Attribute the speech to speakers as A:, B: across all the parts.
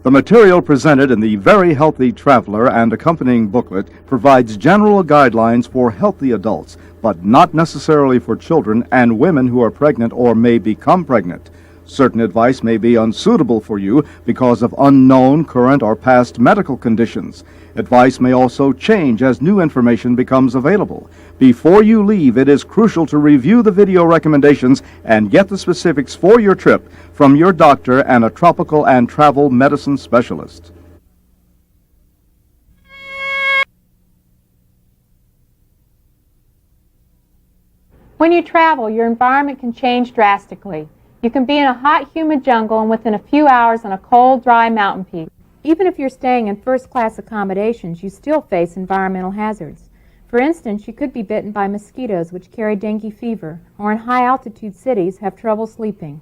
A: The material presented in the Very Healthy Traveler and accompanying booklet provides general guidelines for healthy adults, but not necessarily for children and women who are pregnant or may become pregnant. Certain advice may be unsuitable for you because of unknown, current, or past medical conditions. Advice may also change as new information becomes available. Before you leave, it is crucial to review the video recommendations and get the specifics for your trip from your doctor and a tropical and travel medicine specialist.
B: When you travel, your environment can change drastically. You can be in a hot, humid jungle and within a few hours on a cold, dry mountain peak. Even if you're staying in first-class accommodations, you still face environmental hazards. For instance, you could be bitten by mosquitoes which carry dengue fever, or in high-altitude cities have trouble sleeping.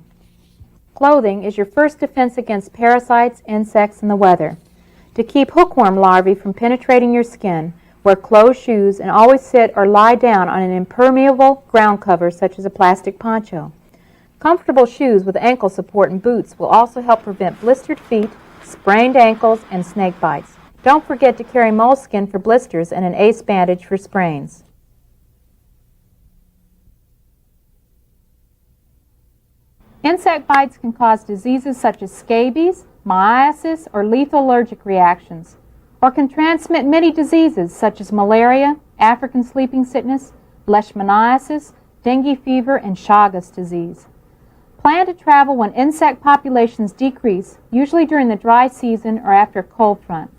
B: Clothing is your first defense against parasites, insects, and the weather. To keep hookworm larvae from penetrating your skin, wear closed shoes and always sit or lie down on an impermeable ground cover such as a plastic poncho. Comfortable shoes with ankle support and boots will also help prevent blistered feet, sprained ankles, and snake bites. Don't forget to carry moleskin for blisters and an ace bandage for sprains. Insect bites can cause diseases such as scabies, myiasis, or lethal allergic reactions, or can transmit many diseases such as malaria, African sleeping sickness, leishmaniasis, dengue fever, and Chagas disease. Plan to travel when insect populations decrease, usually during the dry season or after a cold front.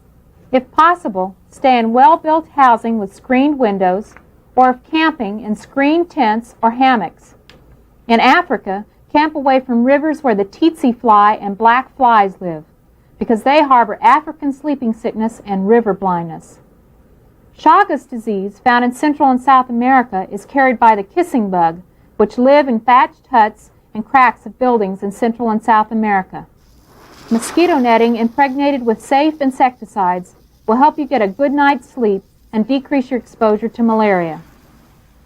B: If possible, stay in well-built housing with screened windows, or if camping, in screened tents or hammocks. In Africa, camp away from rivers where the tsetse fly and black flies live, because they harbor African sleeping sickness and river blindness. Chagas disease, found in Central and South America, is carried by the kissing bug, which live in thatched huts and cracks of buildings in Central and South America. Mosquito netting impregnated with safe insecticides will help you get a good night's sleep and decrease your exposure to malaria.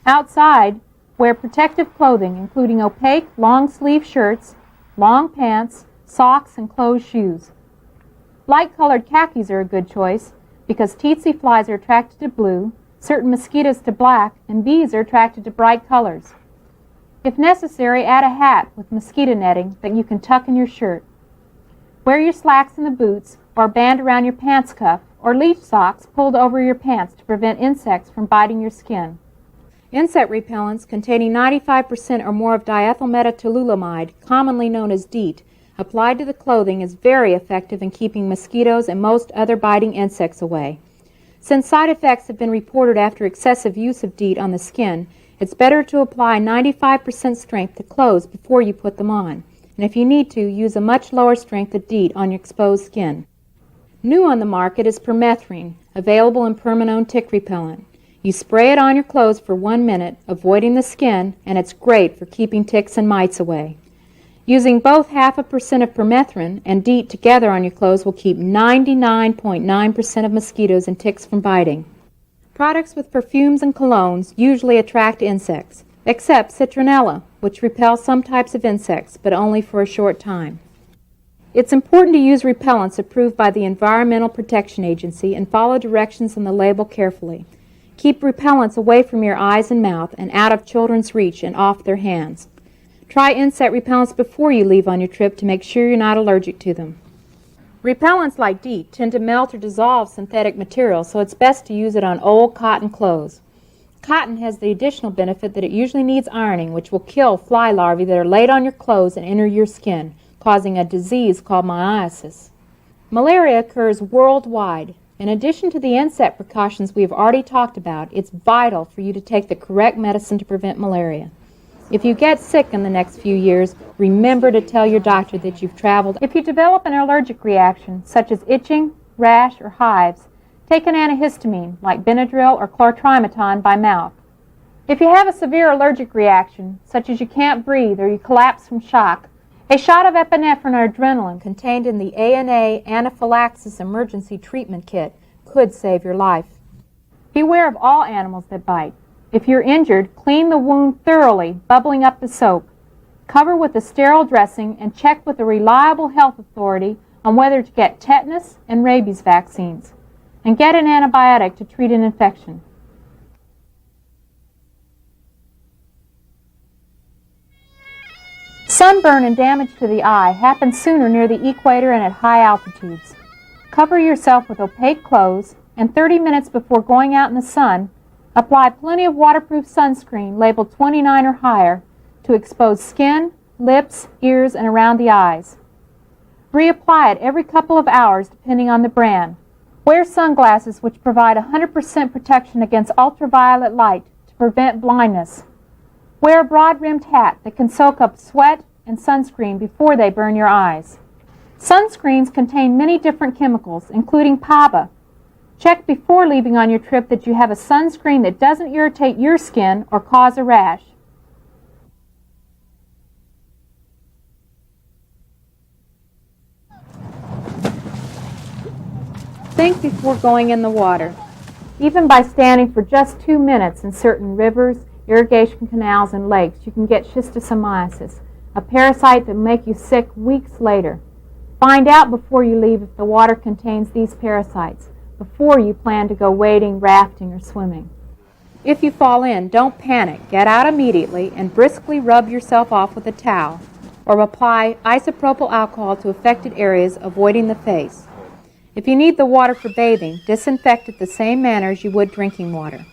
B: Outside, wear protective clothing including opaque long-sleeve shirts, long pants, socks, and closed shoes. Light-colored khakis are a good choice because tsetse flies are attracted to blue, certain mosquitoes to black, and bees are attracted to bright colors. If necessary, add a hat with mosquito netting that you can tuck in your shirt. Wear your slacks in the boots or a band around your pants cuff, or leaf socks pulled over your pants to prevent insects from biting your skin. Insect repellents containing 95% or more of diethylmetatoluamide, commonly known as DEET, applied to the clothing is very effective in keeping mosquitoes and most other biting insects away. Since side effects have been reported after excessive use of DEET on the skin, it's better to apply 95% strength to clothes before you put them on. And if you need to, use a much lower strength of DEET on your exposed skin. New on the market is permethrin, available in Permanone tick repellent. You spray it on your clothes for 1 minute, avoiding the skin, and it's great for keeping ticks and mites away. Using both 0.5% of permethrin and DEET together on your clothes will keep 99.9% of mosquitoes and ticks from biting. Products with perfumes and colognes usually attract insects, except citronella, which repels some types of insects, but only for a short time. It's important to use repellents approved by the Environmental Protection Agency and follow directions on the label carefully. Keep repellents away from your eyes and mouth and out of children's reach and off their hands. Try insect repellents before you leave on your trip to make sure you're not allergic to them. Repellents like DEET tend to melt or dissolve synthetic material, so it's best to use it on old cotton clothes. Cotton has the additional benefit that it usually needs ironing, which will kill fly larvae that are laid on your clothes and enter your skin, causing a disease called myiasis. Malaria occurs worldwide. In addition to the insect precautions we have already talked about, it's vital for you to take the correct medicine to prevent malaria. If you get sick in the next few years, remember to tell your doctor that you've traveled. If you develop an allergic reaction, such as itching, rash, or hives, take an antihistamine like Benadryl or chlortrimeton by mouth. If you have a severe allergic reaction, such as you can't breathe or you collapse from shock, a shot of epinephrine or adrenaline contained in the ANA Anaphylaxis Emergency Treatment Kit could save your life. Beware of all animals that bite. If you're injured, clean the wound thoroughly, bubbling up the soap. Cover with a sterile dressing and check with a reliable health authority on whether to get tetanus and rabies vaccines, and get an antibiotic to treat an infection. Sunburn and damage to the eye happen sooner near the equator and at high altitudes. Cover yourself with opaque clothes, and 30 minutes before going out in the sun, apply plenty of waterproof sunscreen labeled 29 or higher to expose skin, lips, ears, and around the eyes. Reapply it every couple of hours depending on the brand. Wear sunglasses which provide 100% protection against ultraviolet light to prevent blindness. Wear a broad-rimmed hat that can soak up sweat and sunscreen before they burn your eyes. Sunscreens contain many different chemicals, including PABA. Check before leaving on your trip that you have a sunscreen that doesn't irritate your skin or cause a rash. Think before going in the water. Even by standing for just 2 minutes in certain rivers, irrigation canals, and lakes, you can get schistosomiasis, a parasite that will make you sick weeks later. Find out before you leave if the water contains these parasites, before you plan to go wading, rafting, or swimming. If you fall in, don't panic. Get out immediately and briskly rub yourself off with a towel, or apply isopropyl alcohol to affected areas, avoiding the face. If you need the water for bathing, disinfect it the same manner as you would drinking water.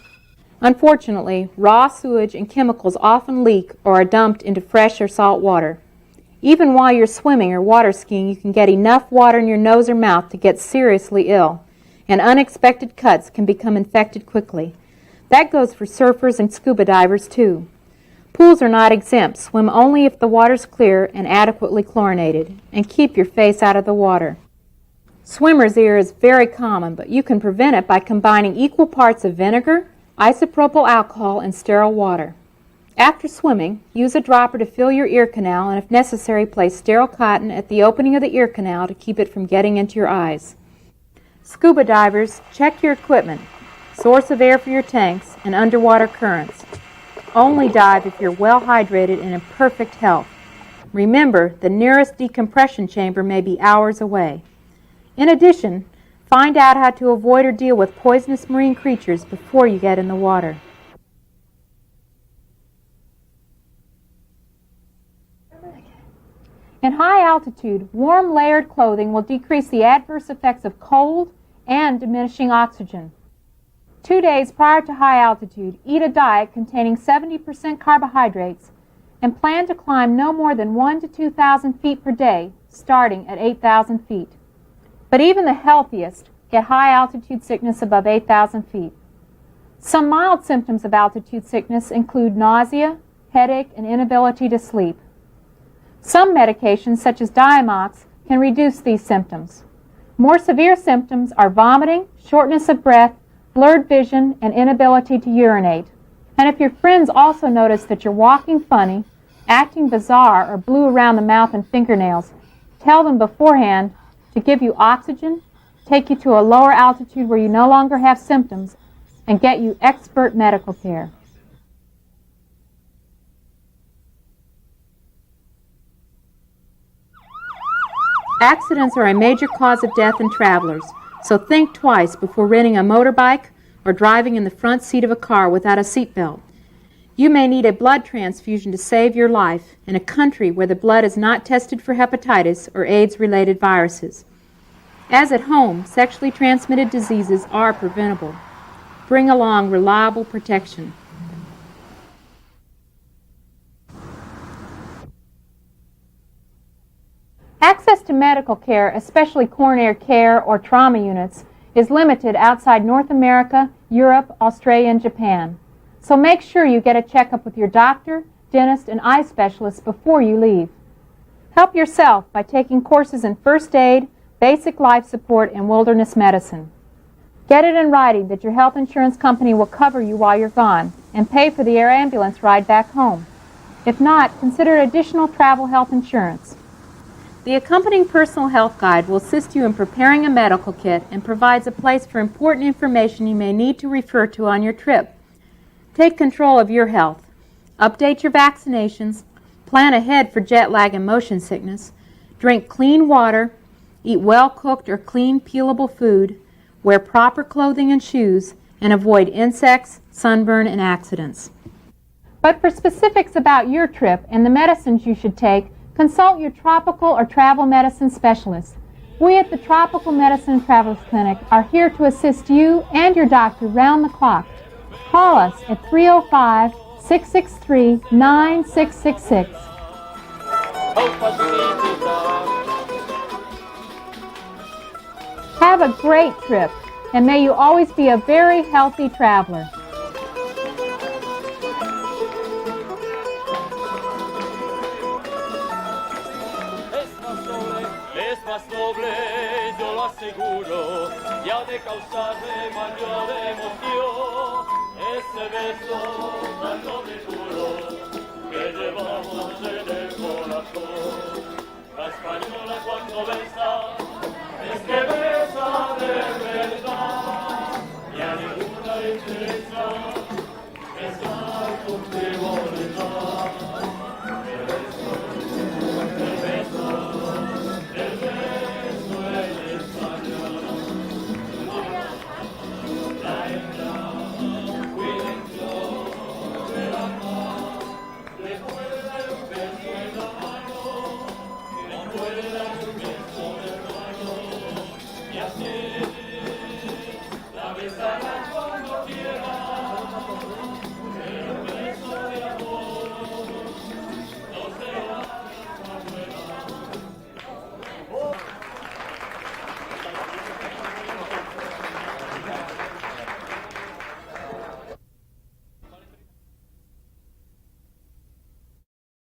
B: Unfortunately, raw sewage and chemicals often leak or are dumped into fresh or salt water. Even while you're swimming or water skiing, you can get enough water in your nose or mouth to get seriously ill, and unexpected cuts can become infected quickly. That goes for surfers and scuba divers too. Pools are not exempt. Swim only if the water's clear and adequately chlorinated, and keep your face out of the water. Swimmer's ear is very common, but you can prevent it by combining equal parts of vinegar, isopropyl alcohol, and sterile water. After swimming, use a dropper to fill your ear canal, and if necessary, place sterile cotton at the opening of the ear canal to keep it from getting into your eyes. Scuba divers, check your equipment, source of air for your tanks, and underwater currents. Only dive if you're well hydrated and in perfect health. Remember, the nearest decompression chamber may be hours away. In addition, find out how to avoid or deal with poisonous marine creatures before you get in the water. In high altitude, warm layered clothing will decrease the adverse effects of cold and diminishing oxygen. 2 days prior to high altitude, eat a diet containing 70% carbohydrates and plan to climb no more than 1,000 to 2,000 feet per day, starting at 8,000 feet. But even the healthiest get high altitude sickness above 8,000 feet. Some mild symptoms of altitude sickness include nausea, headache, and inability to sleep. Some medications, such as Diamox, can reduce these symptoms. More severe symptoms are vomiting, shortness of breath, blurred vision, and inability to urinate. And if your friends also notice that you're walking funny, acting bizarre, or blue around the mouth and fingernails, tell them beforehand to give you oxygen, take you to a lower altitude where you no longer have symptoms, and get you expert medical care. Accidents are a major cause of death in travelers, so think twice before renting a motorbike or driving in the front seat of a car without a seatbelt. You may need a blood transfusion to save your life in a country where the blood is not tested for hepatitis or AIDS-related viruses. As at home, sexually transmitted diseases are preventable. Bring along reliable protection. Access to medical care, especially coronary care or trauma units, is limited outside North America, Europe, Australia, and Japan. So make sure you get a checkup with your doctor, dentist, and eye specialist before you leave. Help yourself by taking courses in first aid, basic life support, and wilderness medicine. Get it in writing that your health insurance company will cover you while you're gone and pay for the air ambulance ride back home. If not, consider additional travel health insurance. The accompanying personal health guide will assist you in preparing a medical kit and provides a place for important information you may need to refer to on your trip. Take control of your health. Update your vaccinations. Plan ahead for jet lag and motion sickness. Drink clean water. eat well-cooked or clean, peelable food, wear proper clothing and shoes, and avoid insects, sunburn, and accidents. But for specifics about your trip and the medicines you should take, consult your tropical or travel medicine specialist. We at the Tropical Medicine Travelers Clinic are here to assist you and your doctor round the clock. Call us at 305-663-9666. Have a great trip, and may you always be a very healthy traveler.
C: Es más noble, yo lo aseguro, y ha de causarme mayor emoción ese beso tan noble y puro que llevamos en el corazón. La española cuando besa, es que besa de verdad, y a ninguna le interesa besar contigo.